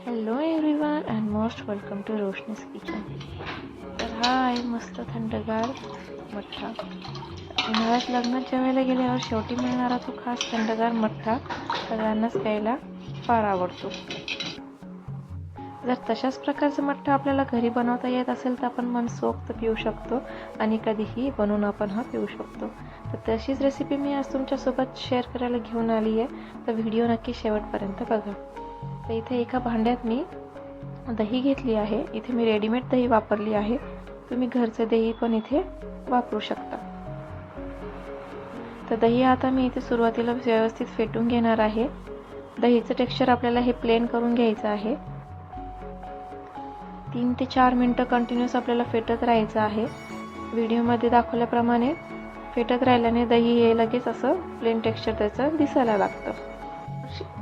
Hello everyone and most welcome to Roshni's kitchen. तर हा आहे मस्त थंडगार मठ्ठा। उन्हाळ्यात लग्नात जेवायला गेल्यावर शेवटी मिळणारा तो खास थंडगार मठ्ठा सगळ्यांनाच प्यायला फार आवडतो। जर तशाच प्रकारचा मठ्ठा आपल्याला घरी बनवता येत असेल तर आपण मनसोक्त पिऊ शकतो आणि कधीही बनवून आपण हा पिऊ शकतो। तर तशीच रेसिपी मी आज तुमच्यासोबत शेअर करायला घेऊन आली आहे, तर व्हिडिओ नक्की शेवटपर्यंत बघा। तर इथे एका भांड्यात मी दही घेतली आहे। इथे मी रेडीमेड दही वापरली आहे, तुम्ही घरचे दही पण इथे वापरू शकता। तर दही आता मी इथे सुरुवातीला व्यवस्थित फेटून घेणार आहे। दहीचं टेक्स्चर आपल्याला हे प्लेन करून घ्यायचं आहे। 3 ते 4 मिनिटं कंटिन्यूअस आपल्याला फेटत राहायचं आहे। व्हिडिओमध्ये दाखवल्याप्रमाणे फेटत राहिल्याने दही हे लगेच असं प्लेन टेक्स्चर त्याचं दिसायला लागतं।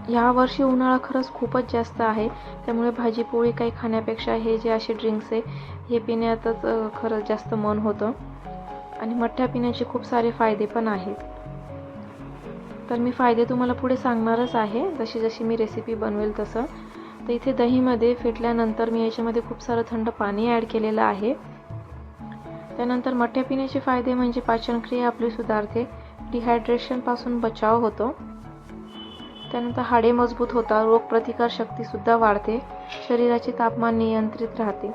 या वर्षी उन्हाळा खरंच खूपच जास्त आहे, त्यामुळे भाजी पोळी काही खाण्यापेक्षा हे जे असे ड्रिंक्स आहे हे पिण्यातच खरंच जास्त मन होतं आणि मठ्ठा पिण्याचे खूप सारे फायदे पण आहेत। तर मी फायदे तुम्हाला पुढे सांगणारच आहे जशी जशी मी रेसिपी बनवेल तसं। तर इथे दहीमध्ये फेटल्यानंतर मी याच्यामध्ये खूप सारं थंड पाणी ॲड केलेलं आहे। त्यानंतर मठ्ठा पिण्याचे फायदे म्हणजे पाचनक्रिया आपली सुधारते, डिहायड्रेशनपासून बचाव होतो, त्यानंतर हाडे मजबूत होतात, रोगप्रतिकार शक्तीसुद्धा वाढते, शरीराचे तापमान नियंत्रित राहते।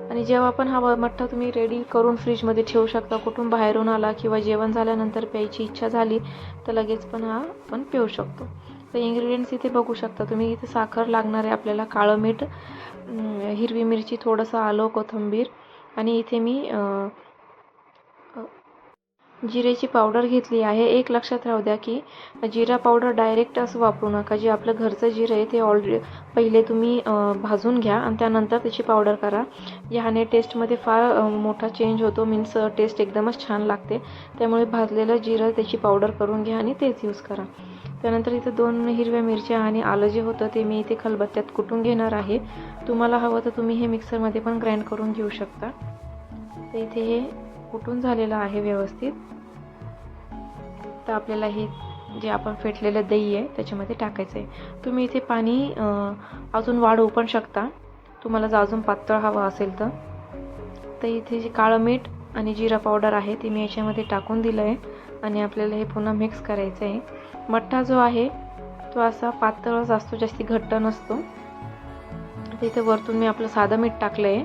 आणि जेव्हा पण हा मठ्ठा तुम्ही रेडी करून फ्रीजमध्ये ठेवू शकता, कुठून बाहेरून आला किंवा जेवण झाल्यानंतर प्यायची इच्छा झाली तर लगेच पण हा आपण पिऊ शकतो। तर इन्ग्रेडियंट्स इथे बघू शकता तुम्ही। इथे साखर लागणार आहे आपल्याला, काळं मीठ, हिरवी मिरची, थोडंसं आलं, कोथिंबीर आणि इथे मी जिरेची पावडर घेतली आहे। एक लक्षात राहू द्या की जिरा पावडर डायरेक्ट असं वापरू नका। जे आपलं घरचं जिरं आहे ते पहिले तुम्ही भाजून घ्या आणि त्यानंतर त्याची पावडर करा। याने टेस्टमध्ये फार मोठा चेंज होतो, मीन्स टेस्ट एकदमच छान लागते। त्यामुळे भाजलेलं जिरं त्याची पावडर करून घ्या आणि तेच यूज करा। त्यानंतर इथे 2 हिरव्या मिरच्या आणि आलं जे होतं ते मी इथे खलबत्त्यात कुटून घेणार आहे। तुम्हाला हवं तर तुम्ही हे मिक्सरमध्ये पण ग्राइंड करून घेऊ शकता। तर इथे हे कुटून झालेलं आहे व्यवस्थित। तर आपल्याला हे जे आपण फेटलेलं दही आहे त्याच्यामध्ये टाकायचं आहे। तुम्ही इथे पाणी अजून वाढवू पण शकता, तुम्हाला अजून पातळ हवं असेल तर। तर इथे जे काळं मीठ आणि जिरा पावडर आहे ते मी याच्यामध्ये टाकून दिलं आहे आणि आपल्याला हे पुन्हा मिक्स करायचं आहे। मठ्ठा जो आहे तो असा पातळच असतो, जास्ती घट्ट नसतो। तर इथे वरतून मी आपलं साधं मीठ टाकलं आहे।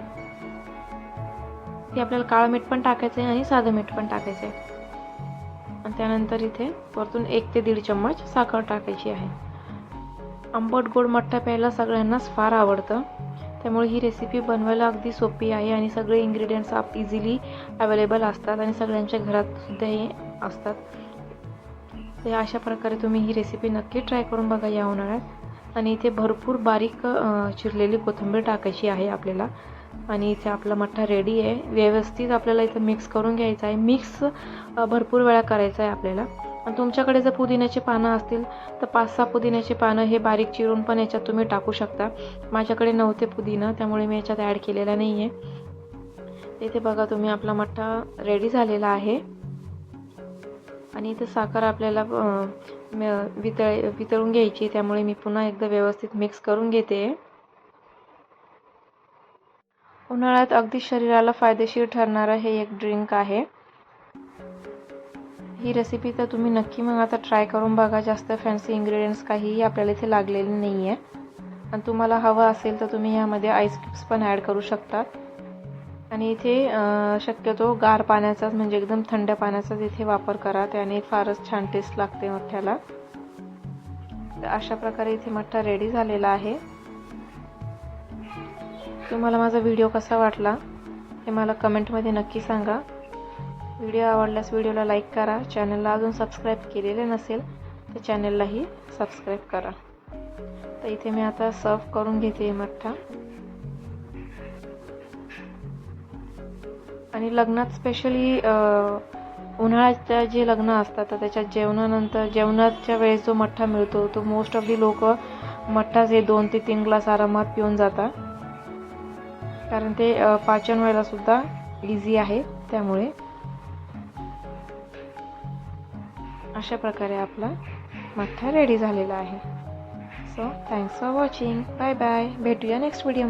ते आपल्याला काळं मीठ पण टाकायचं आहे आणि साधं मीठ पण टाकायचं आहे। आणि त्यानंतर इथे वरतून 1 ते 1.5 चम्मच साखर टाकायची आहे। आंबट गोड मठ्ठा प्यायला सगळ्यांनाच फार आवडतं, त्यामुळे ही रेसिपी बनवायला अगदी सोपी आहे आणि सगळे इन्ग्रेडियंट्स इझिली अवेलेबल असतात आणि सगळ्यांच्या घरात सुद्धा हे असतात। तर अशा प्रकारे तुम्ही ही रेसिपी नक्की ट्राय करून बघा या उन्हाळ्यात। आणि इथे भरपूर बारीक चिरलेली कोथिंबीर टाकायची आहे आपल्याला। आणि इथे आपला मठ्ठा रेडी आहे। व्यवस्थित आपल्याला इथे मिक्स करून घ्यायचं आहे। मिक्स भरपूर वेळा करायचं आहे आपल्याला। आणि तुमच्याकडे जर पुदिन्याची पानं असतील तर 5-6 पुदिन्याची पानं हे बारीक चिरून पण याच्यात तुम्ही टाकू शकता। माझ्याकडे नव्हते पुदिना, त्यामुळे मी याच्यात ॲड केलेला नाही आहे। इथे बघा तुम्ही आपला मठ्ठा रेडी झालेला आहे। आणि इथे साखर आपल्याला वितळून घ्यायची, त्यामुळे मी पुन्हा एकदा व्यवस्थित मिक्स करून घेते। उन्हाळ्यात अगदी शरीराला फायदेशीर ठरणारं हे एक ड्रिंक आहे। ही रेसिपी तर तुम्ही नक्की मग आता ट्राय करून बघा। जास्त फॅन्सी इन्ग्रेडियंट्स काहीही आपल्याला इथे लागलेले नाही आहे। आणि तुम्हाला हवं असेल तर तुम्ही यामध्ये आईस क्यूब्स पण ॲड करू शकता। आणि इथे शक्यतो गार पाण्याचाच म्हणजे एकदम थंड पाण्याचाच इथे वापर करा, त्याने फारच छान टेस्ट लागते मठ्ठ्याला। तर अशा प्रकारे इथे मठ्ठा रेडी झालेला आहे। तुम्हाला माझा व्हिडिओ कसा वाटला हे मला कमेंटमध्ये नक्की सांगा। व्हिडिओ आवडल्यास व्हिडिओला लाईक करा, चॅनलला अजून सबस्क्राईब केलेले नसेल तर चॅनललाही सबस्क्राईब करा। तर इथे मी आता सर्व करून घेते मठ्ठा। आणि लग्नात स्पेशली उन्हाळ्याच्या जे लग्न असतात तर त्याच्यात जेवणाच्या वेळेस जो मठ्ठा मिळतो तो मोस्ट ऑफ दी लोक मठ्ठाच हे 2 ते 3 ग्लास आरामात पिऊन जातात, कारण ते पाचन व्हायला सुद्धा इझी आहे। त्यामुळे अशा प्रकारे आपला मठ्ठा रेडी झालेला आहे। So thanks for watching. Bye bye. भेटूया नेक्स्ट व्हिडिओमध्ये.